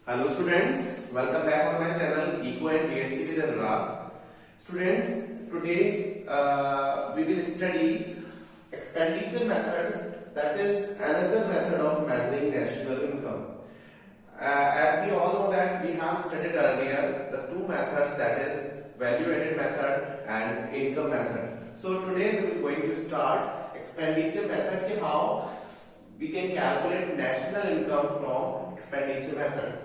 Hello students, welcome back on my channel Eco and PhD with Anurag. Students, today we will study expenditure method, that is another method of measuring national income. As we all know that we have studied earlier the two methods, that is value added method and income method. So today we are going to start expenditure method, how we can calculate national income from expenditure method.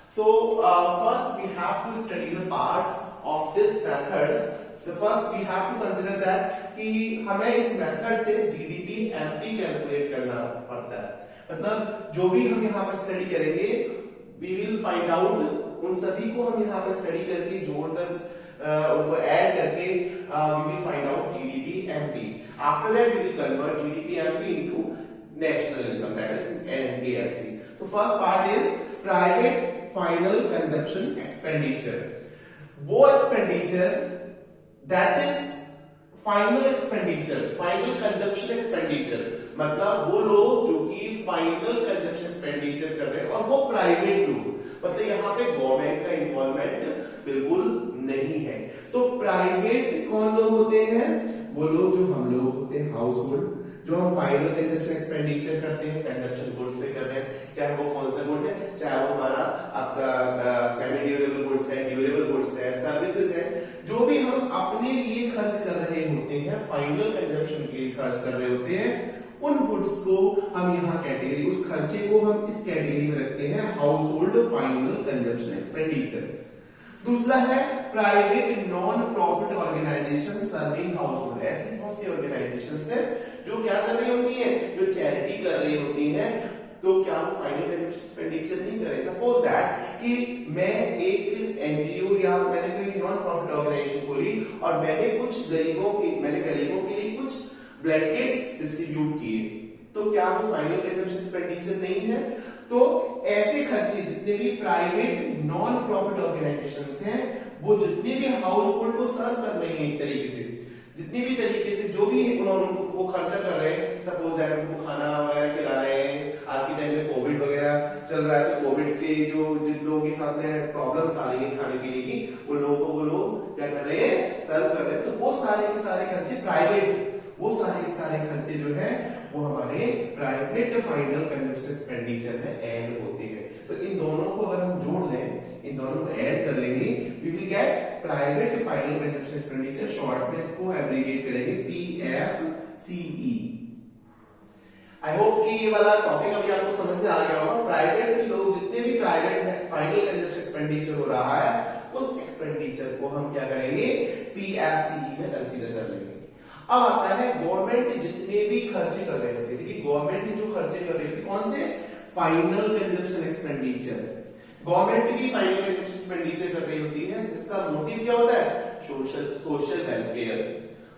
So first we have to study the part of this method. The first we have to consider that कि हमें इस method से GDP MP calculate करना पड़ता है. मतलब जो भी हम यहाँ पर स्टडी करेंगे we will find out, उन सभी को हम यहाँ पर स्टडी करके जोड़कर उनको ऐड करके we will find out GDP MP. After that we will convert GDP MP into national income, that is NPFC. So first part is private final consumption expenditure. वो expenditure that is final expenditure, final consumption expenditure, मतलब वो लोग जो कि final consumption expenditure कर रहे हैं और वो प्राइवेट लोग, मतलब यहाँ पे गवर्नमेंट का इन्वॉल्वमेंट बिल्कुल नहीं है. तो प्राइवेट कौन लोग होते हैं? वो लोग जो हम लोग होते हैं हाउस होल्ड, जो हम फाइनल कंजप्शन एक्सपेंडिचर करते हैं, कंजप्शन गुड्स पे कर रहे हैं, चाहे वो कौन सा गुड है, चाहे वो हमारा आपका सेमी ड्यूरेबल गुड्स है, ड्यूरेबल गुड्स है, सर्विसेज है, जो भी हम अपने लिए खर्च कर रहे होते हैं, फाइनल कंजप्शन के लिए खर्च कर रहे होते हैं, उन गुड्स को हम यहाँ कैटेगरी, उस खर्चे को हम इस कैटेगरी में रखते हैं household final consumption expenditure. दूसरा है private non profit organisation serving household. ऐसी बहुत सी ऑर्गेनाइजेशंस है जो क्या कर रही होती है, जो चैरिटी कर रही होती है, तो क्या वो फाइनल कंजप्शन एक्सपेंडिचर नहीं करे. सपोज दैट कि मैं एक एनजीओ या मैंने कोई नॉन प्रॉफिट ऑर्गेनाइजेशन खोली और मैंने कुछ गरीबों के लिए कुछ ब्लैंकेट्स डिस्ट्रीब्यूट किए, तो क्या वो फाइनल कंजप्शन एक्सपेंडिचर नहीं है? तो ऐसे खर्चे जितने भी प्राइवेट नॉन प्रॉफिट ऑर्गेनाइजेशंस हैं, वो जितने भी हाउस होल्ड को सर्व कर रही हैं, एक तरीके से जितनी भी तरीके से जो भी उन्होंने वो खर्चा कर रहे हैं, सपोज दैट उनको खाना वगैरह खिला रहे हैं, आज के टाइम में कोविड वगैरह चल रहा है, तो कोविड के जो जिन लोगों के साथ में प्रॉब्लम्स आ रही है खाने पीने की, उन लोगों को वो लोग क्या कर रहे हैं, सर्व कर रहे हैं. तो वो सारे के सारे खर्चे प्राइवेट, वो सारे के सारे खर्चे जो है वो हमारे प्राइवेट फाइनल कंजप्शन एक्सपेंडिचर में ऐड होते हैं. तो इन दोनों को अगर हम जोड़ लें, इन दोनों को ऐड कर लेंगे, we will get private final consumption expenditure. Short में इसको एब्रिविएट करेंगे PFCE. आई होप कि ये वाला टॉपिक अभी आपको समझ में आ गया होगा. प्राइवेट लोग जितने भी प्राइवेट फाइनल कंजप्शन एक्सपेंडिचर हो रहा है, उस एक्सपेंडिचर को हम क्या करेंगे, PFCE में कंसीडर कर लेंगे. अब आता है गवर्नमेंट जितने भी खर्चे कर रहे होते हैं. देखिए गवर्नमेंट जो खर्चे कर रही होती है, कौन से? Final consumption expenditure. गवर्नमेंट भी फाइनल कंजप्शन एक्सपेंडिचर कर रही होती है, जिसका मोटिव क्या होता है? Social welfare.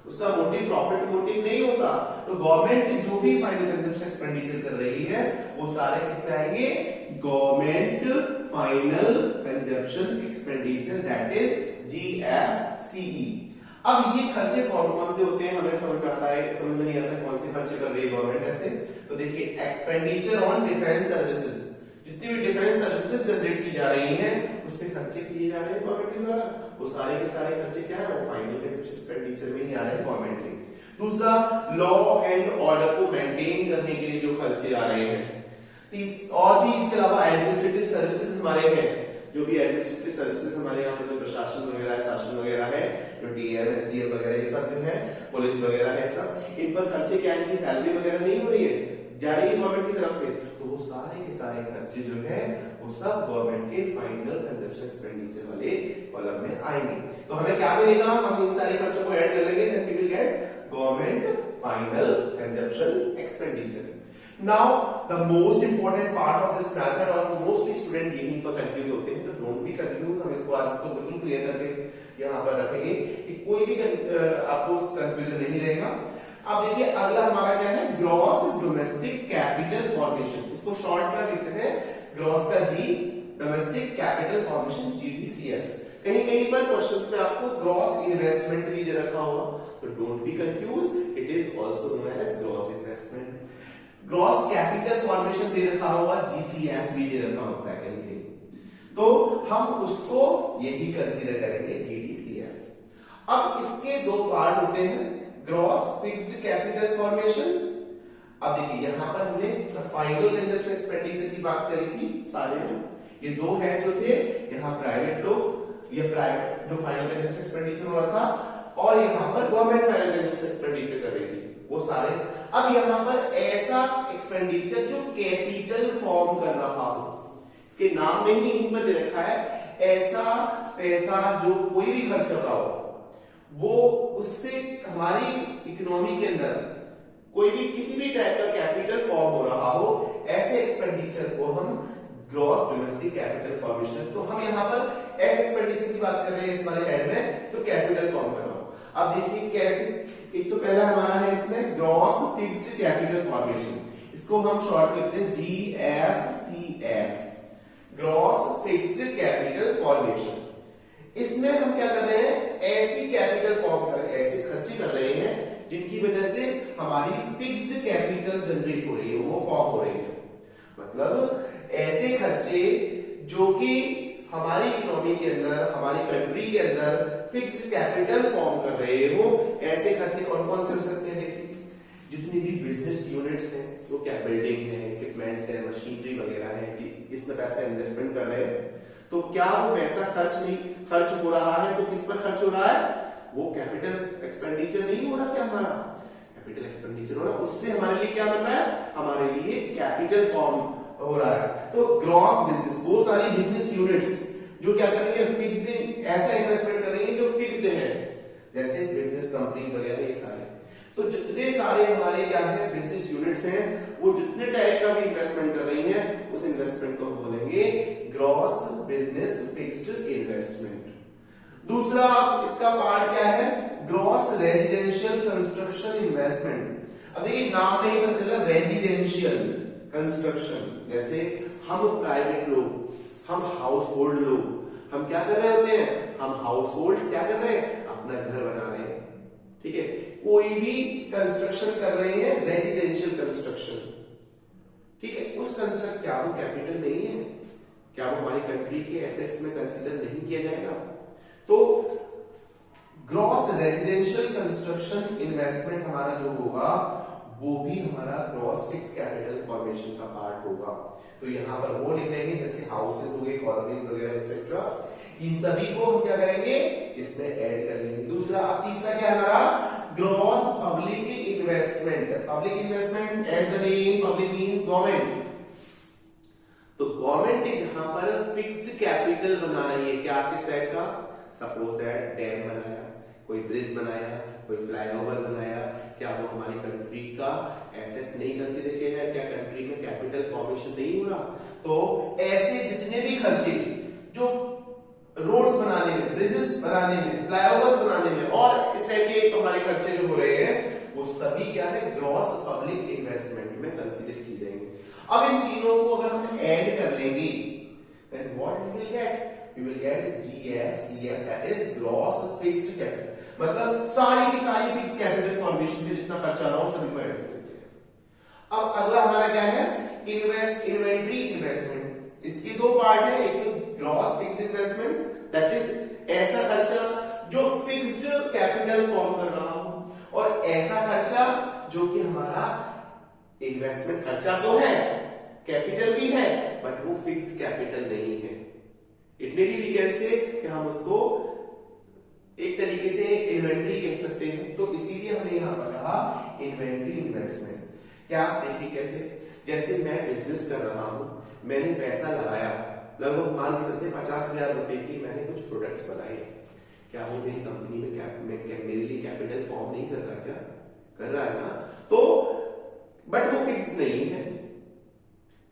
उसका मोटिव प्रॉफिट मोटिव नहीं होता. तो गवर्नमेंट जो भी फाइनल कंजप्शन एक्सपेंडिचर कर रही है, वो सारे किसमें आएंगे? Government final consumption expenditure, that is GFCE. अब ये खर्चे कौन कौन से होते हैं, हमें समझ में आता है, समझ में नहीं आता कौन से खर्चे कर रही है गवर्नमेंट ऐसे. तो देखिए एक्सपेंडिचर ऑन डिफेंस सर्विसेज, जितनी भी डिफेंस सर्विसेज जनरेट की जा रही हैं, उस पे खर्चे किए जा रहे हैं गवर्नमेंट के द्वारा. वो सारे के सारे खर्चे क्या है, वो फाइनल कंजप्शन एक्सपेंडिचर में ही आ रहे हैं गवर्नमेंट के. दूसरा, लॉ एंड ऑर्डर को मेंटेन करने के लिए जो खर्चे आ रहे हैं. और भी इसके अलावा एडमिनिस्ट्रेटिव सर्विसेज हमारे हैं, जो भी एडमिनिस्ट्रेटिव सर्विसेज हमारे यहाँ पे जो प्रशासन वगैरह है, शासन वगैरह है, जो डीएम एसडीएम वगैरह ये सब है, पुलिस वगैरह है, सब इन पर खर्चे क्या है, सैलरी वगैरह नहीं हो रही है, जा रही है गवर्नमेंट की तरफ से. तो वो सारे के सारे खर्चे जो है वो सब गवर्नमेंट के फाइनल कंजप्शन एक्सपेंडिचर वाले कॉलम में आएंगे. तो हमें क्या मिलेगा, हम इन सारे खर्चों को ऐड कर लेंगे, then we will get government final consumption expenditure. Now the most important part of this method, और mostly student यहीं पर कंफ्यूज होते हैं, तो डोंट बी कंफ्यूज. हम इसको आज तो बिल्कुल क्लियर करके यहाँ पर रखेंगे कि कोई भी आपको कंफ्यूजन नहीं रहेगा. अब देखिए अगला हमारा क्या है, ग्रॉस डोमेस्टिक कैपिटल फॉर्मेशन. इसको शॉर्ट में लिखते हैं ग्रॉस का G, domestic capital formation GDCF. कहीं कहीं पर क्वेश्चंस में आपको ग्रॉस इन्वेस्टमेंट भी दे रखा होगा, तो don't be confuse, it is also known as gross investment. Gross capital formation दे रखा होगा, GCF भी दे रखा होता है कहीं कहीं. तो हम उसको यही कंसीडर करेंगे GDCF। अब इसके दो पार्ट होते हैं, ग्रॉस फिक्स्ड कैपिटल फॉर्मेशन। अब देखिए यहां पर हमने फाइनल कंजप्शन एक्सपेंडिचर की बात करी थी सारे में, ये दो हेड जो थे, यहाँ प्राइवेट लोग, ये प्राइवेट जो फाइनल कंजप्शन एक्सपेंडिचर हो रहा था, और यहाँ पर गवर्नमेंट फाइनल कंजप्शन एक्सपेंडिचर कर रही थी, वो सारे। अब यहाँ पर ऐसा एक्सपेंडिचर जो कैपिटल फॉर्म कर रहा हो, इसके नाम में ही यहीं पर दे रखा है, ऐसा पैसा जो कोई भी खर्च कर रहा हो, वो उससे हमारी इकोनॉमी के अंदर कोई भी किसी भी टाइप का कैपिटल फॉर्म हो रहा हो, ऐसे एक्सपेंडिचर को हम ग्रॉस डोमेस्टिक कैपिटल फॉर्मेशन, तो हम यहाँ पर ऐसे एक्सपेंडिचर की बात कर रहे हैं इस वाले हेड में जो कैपिटल फॉर्म कर रहा हो। अब देखिए कैसे, एक तो पहला हमारा है इसमें ग्रॉस फिक्स्ड कैपिटल फॉर्मेशन, इसको हम शॉर्ट लिखते हैं GFCF, gross fixed capital formation. इसमें हम क्या कर रहे हैं, ऐसी कैपिटल फॉर्म कर, ऐसे खर्चे कर रहे हैं जिनकी वजह से हमारी फिक्स्ड कैपिटल जनरेट हो रही है, वो फॉर्म हो रही है। मतलब ऐसे खर्चे जो कि हमारी इकोनॉमी के अंदर, हमारी कंट्री के अंदर फिक्स्ड कैपिटल फॉर्म कर रहे हो, ऐसे खर्चे कौन कौन से हो सकते हैं? देखिए जितनी भी बिजनेस यूनिट्स हैं, वो क्या बिल्डिंग है, इक्विपमेंट्स है, मशीनरी वगैरह है, इसमें पैसा इन्वेस्टमेंट कर रहे हैं, तो क्या वो पैसा खर्च हो रहा है, तो किस पर खर्च हो रहा है? वो कैपिटल एक्सपेंडिचर नहीं हो रहा क्या हमारा? कैपिटल एक्सपेंडिचर हो रहा है, उससे हमारे लिए क्या बन रहा है? हमारे लिए कैपिटल फॉर्म हो रहा है। तो ग्रॉस बिजनेस, वो सारी बिजनेस यूनिट्स जो क्या कर रही है, फिक्सिंग, ऐसा इन्वेस्टमेंट कर रही है जो फिक्स्ड है, जैसे बिजनेस कंपनीज वगैरह, ये सारे। तो जितने सारे हमारे क्या है बिजनेस यूनिट्स हैं, वो जितने टाइप का भी इन्वेस्टमेंट कर रही हैं, उस इन्वेस्टमेंट को बोलेंगे ग्रॉस बिजनेस फिक्स्ड इन्वेस्टमेंट। दूसरा इसका पार्ट क्या है, ग्रॉस रेजिडेंशियल कंस्ट्रक्शन इन्वेस्टमेंट। अब देखिए नाम नहीं पता चला, रेजिडेंशियल कंस्ट्रक्शन, जैसे हम प्राइवेट लोग, हम हाउस होल्ड लोग, हम क्या कर रहे होते हैं, हम हाउस होल्ड क्या कर रहे हैं, अपना घर बना रहे हैं, ठीक है, कोई भी कंस्ट्रक्शन कर रहे हैं, रेजिडेंशियल कंस्ट्रक्शन, ठीक है, उस कंस्ट्रक्ट, क्या वो कैपिटल नहीं है? क्या वो हमारी कंट्री के एसेट्स में कंसीडर नहीं किया जाएगा? तो ग्रॉस रेजिडेंशियल कंस्ट्रक्शन इन्वेस्टमेंट हमारा जो होगा, वो भी हमारा ग्रॉस फिक्स कैपिटल फॉर्मेशन का पार्ट होगा। तो यहां पर वो लिख लेंगे, जैसे हाउसेस हो गए, कॉलोनीज वगैरह एक्सेट्रा, इन सभी को हम क्या करेंगे, इसमें ऐड कर लेंगे। दूसरा, तीसरा क्या है हमारा, gross public investment. Public investment as the name, public means government. तो गवर्नमेंट जहां पर फिक्स्ड कैपिटल बना रही है, क्या किस टाइप का, सपोज दैट डैम बनाया, कोई ब्रिज बनाया, कोई फ्लाईओवर बनाया, क्या वो हमारी कंट्री का एसेट नहीं कंसीडर किया जाए? क्या कंट्री में कैपिटल फॉर्मेशन नहीं हो रहा? तो ऐसे जितने भी खर्चे जो रोड्स बनाने में, ब्रिजेस बनाने में, फ्लाईओवर्स बनाने में और इस टाइप के हमारे खर्चे जो हो रहे हैं, वो सभी क्या है, ग्रॉस पब्लिक इन्वेस्टमेंट में कंसीडर की जाएंगे। अब इन तीनों को अगर हम ऐड कर लेंगे, then what we will get? We will get GFCF, that is gross fixed capital। मतलब सारी की सारी फिक्स कैपिटल फॉर्मेशन में जितना खर्चा रहा हो सभी को ऐड कर देते हैं। अब अगला हमारा क्या है, इन्वेंट्री इन्वेस्टमेंट। इसके दो पार्ट है, एक तो gross fix investment, that is ऐसा खर्चा जो फिक्स्ड कैपिटल फॉर्म कर रहा हो, और ऐसा खर्चा जो कि हमारा इन्वेस्टमेंट खर्चा तो है, कैपिटल भी है, बट वो फिक्स कैपिटल नहीं है। It may be we can say कि हम उसको एक तरीके से इन्वेंट्री कह सकते हैं। तो इसीलिए हमने यहां पर कहा इन्वेंट्री इन्वेस्टमेंट। क्या, देखिए कैसे, जैसे मैं बिजनेस कर रहा हूं, मैंने पैसा लगाया, लगभग मान के चलते 50,000 रुपए की मैंने कुछ प्रोडक्ट्स बनाए, क्या वो मेरी कंपनी में मेरे लिए कैपिटल फॉर्म नहीं कर रहा? क्या कर रहा है ना? तो बट वो फिक्स नहीं है,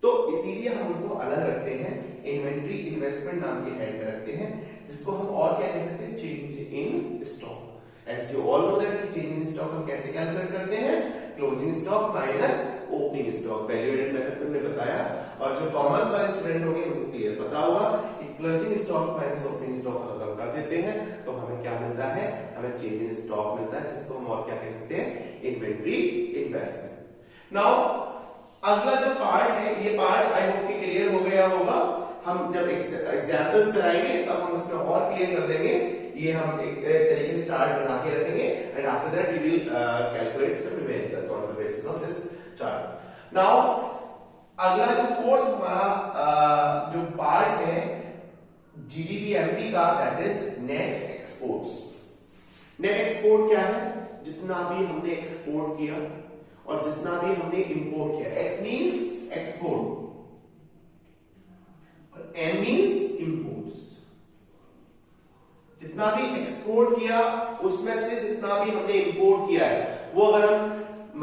तो इसीलिए हम उनको अलग रखते हैं, इन्वेंट्री इन्वेस्टमेंट नाम के हेड में रखते हैं, जिसको हम और क्या कह सकते हैं, change in stock. As you all know that change in stock हम कैसे कैलकुलेट करते हैं, closing stock minus opening stock, value added method में हमने बताया, और जो कॉमर्स वाले स्टूडेंट होंगे उनको क्लियर पता होगा कि closing stock minus opening stock अगर हम कर देते हैं तो हमें क्या मिलता है, हमें चेंज इन स्टॉक मिलता है, जिसको हम और क्या कह सकते हैं, इन्वेंट्री इन्वेस्टमेंट। नाउ अगला जो पार्ट है, ये पार्ट आई होप कि क्लियर हो गया होगा। हम जब एग्जाम्पल्स कराएंगे तब हम उसमें और क्लियर कर देंगे। ये हम एक तरीके से चार्ट बना के रखेंगे and after that we will calculate some numericals on the basis of this chart. Now अगला जो फोर्थ हमारा जो पार्ट है जीडीपी एमपी का, that is net exports. Net export क्या है? जितना भी हमने एक्सपोर्ट किया और जितना भी हमने इंपोर्ट किया। एक्स मींस एक्सपोर्ट और एम मींस इंपोर्ट्स। जितना भी एक्सपोर्ट किया उसमें से जितना भी हमने इंपोर्ट किया है वो अगर हम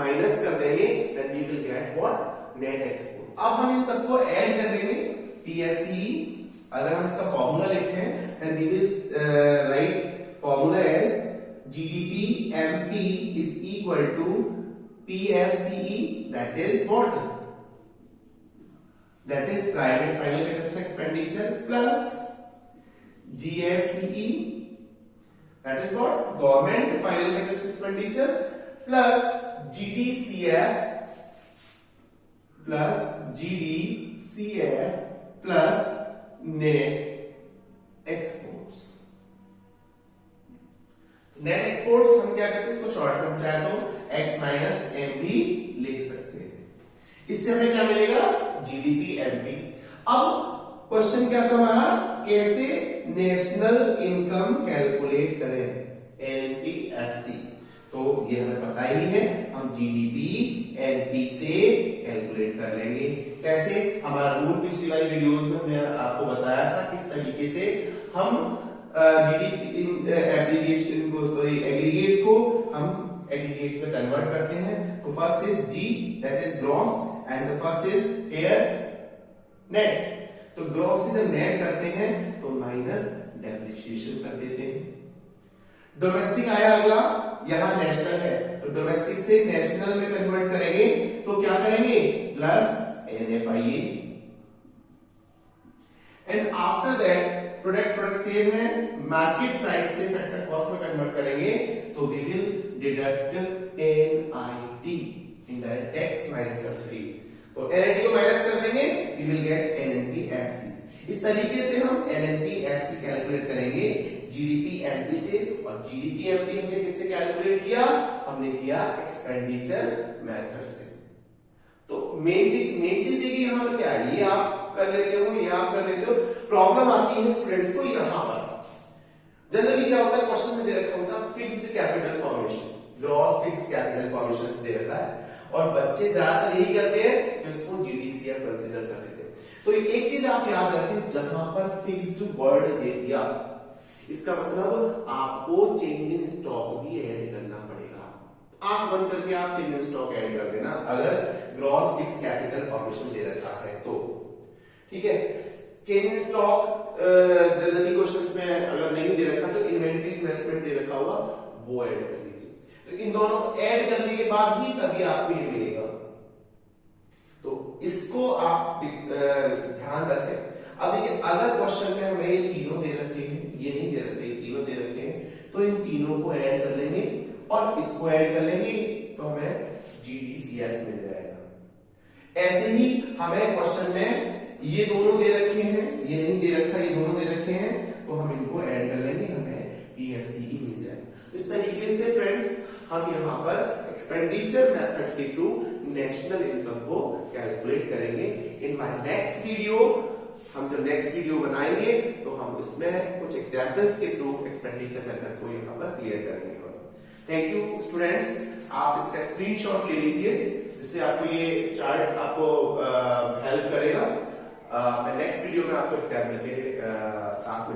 माइनस कर देंगे then we will get what? Net export. अब हम इन सबको ऐड कर देंगे पीएफसी। अगर हम इसका फॉर्मूला लिखते हैं then we will write formula as GDP MP is equal to PFCE, that is what? That is private final capital expenditure plus GFCE, that is what? Government final capital expenditure plus GDCF plus GDCF plus net exports। Net exports हम क्या करते हैं? इसको short में चाहे तो x minus M भी लिख सकते हैं। इससे हमें क्या मिलेगा? GDP MP. अब क्वेश्चन क्या था हमारा? कैसे नेशनल इनकम कैलकुलेट करें? एनपीएफसी। तो ये हमें पता ही है, हम जीडीपी एमपी से कैलकुलेट कर लेंगे। कैसे? हमारा रूल पिछली वाली वीडियोस में हमने आपको बताया था किस तरीके से हम जीडीपी एग्रीगेट्स को हम एग्रीगेट्स में कन्वर्ट करते हैं। तो first is G, that is gross, and the first is here net. तो ग्रॉस से जब नेट करते हैं तो माइनस डेप्रिसिएशन कर देते हैं। डोमेस्टिक आया अगला, यहां नेशनल है तो डोमेस्टिक से नेशनल में कन्वर्ट करेंगे तो क्या करेंगे? Plus NFIA. And after that product sale में मार्केट प्राइस से फैक्टर कॉस्ट में कन्वर्ट करेंगे तो we will deduct NIT, indirect tax minus subsidy. तो एनआईटी को माइनस कर देंगे, वी विल गेट एनएनपीएफसी। इस तरीके से हम एनएनपीएफसी कैलकुलेट करेंगे जीडीपी एमपी से। और जीडीपी एमपी हमने किससे कैलकुलेट किया? हमने किया एक्सपेंडिचर मेथड से। तो मेन चीज देखिए यहां पर क्या है, ये आप कर लेते हो, ये आप कर लेते हो। प्रॉब्लम आती है स्टूडेंट्स को यहां पर। जनरली क्या होता है, क्वेश्चन में दे रखा होता है fixed capital formation, gross fixed capital formation दे रखा है और बच्चे ज्यादातर यही करते हैं कि उसको जीडीसीएफ कंसीडर कर लेते हैं। तो एक चीज आप याद रखें, जहां पर फिक्स्ड वर्ड दे दिया इसका मतलब आपको चेंज इन स्टॉक भी ऐड करना पड़ेगा। आंख बंद करके आप चेंज इन स्टॉक ऐड कर देना अगर ग्रॉस फिक्स्ड कैपिटल फॉर्मेशन दे रखा है तो। ठीक है, change in stock generally questions में अगर नहीं दे रखा तो इन्वेंटरी इन्वेस्टमेंट दे रखा होगा वो ऐड कर लीजिए। तो इन दोनों को ऐड करने के बाद ही तभी आपको ये मिलेगा। तो इसको आप ध्यान रखें। अब देखिए अगर क्वेश्चन में हमें ये तीनों दे रखे हैं, ये नहीं दे रखे, ये तीनों दे रखे हैं, तो इन तीनों को ऐड कर लेंगे और इसको ऐड कर लेंगे तो हमें जीडीसीएफ मिल जाएगा। ऐसे ही हमें क्वेश्चन में ये दोनों दे रखे हैं, ये नहीं दे रखा, ये दोनों दे रखे हैं, तो हम इनको ऐड कर लेंगे, हमें पीएफसीई मिल जाएगा। इस तरीके से फ्रेंड्स हम यहाँ पर एक्सपेंडिचर मेथड के थ्रू नेशनल इनकम को कैलकुलेट करेंगे। इन माय नेक्स्ट वीडियो, हम जब नेक्स्ट वीडियो बनाएंगे तो हम इसमें कुछ एग्जांपल्स के थ्रू एक्सपेंडिचर मेथड को यहाँ पर क्लियर करेंगे। थैंक यू स्टूडेंट्स, आप इसका स्क्रीनशॉट ले लीजिए जिससे आपको ये चार्ट आपको हेल्प करेगा। मैं नेक्स्ट वीडियो में आपको एग्जाम्पल के साथ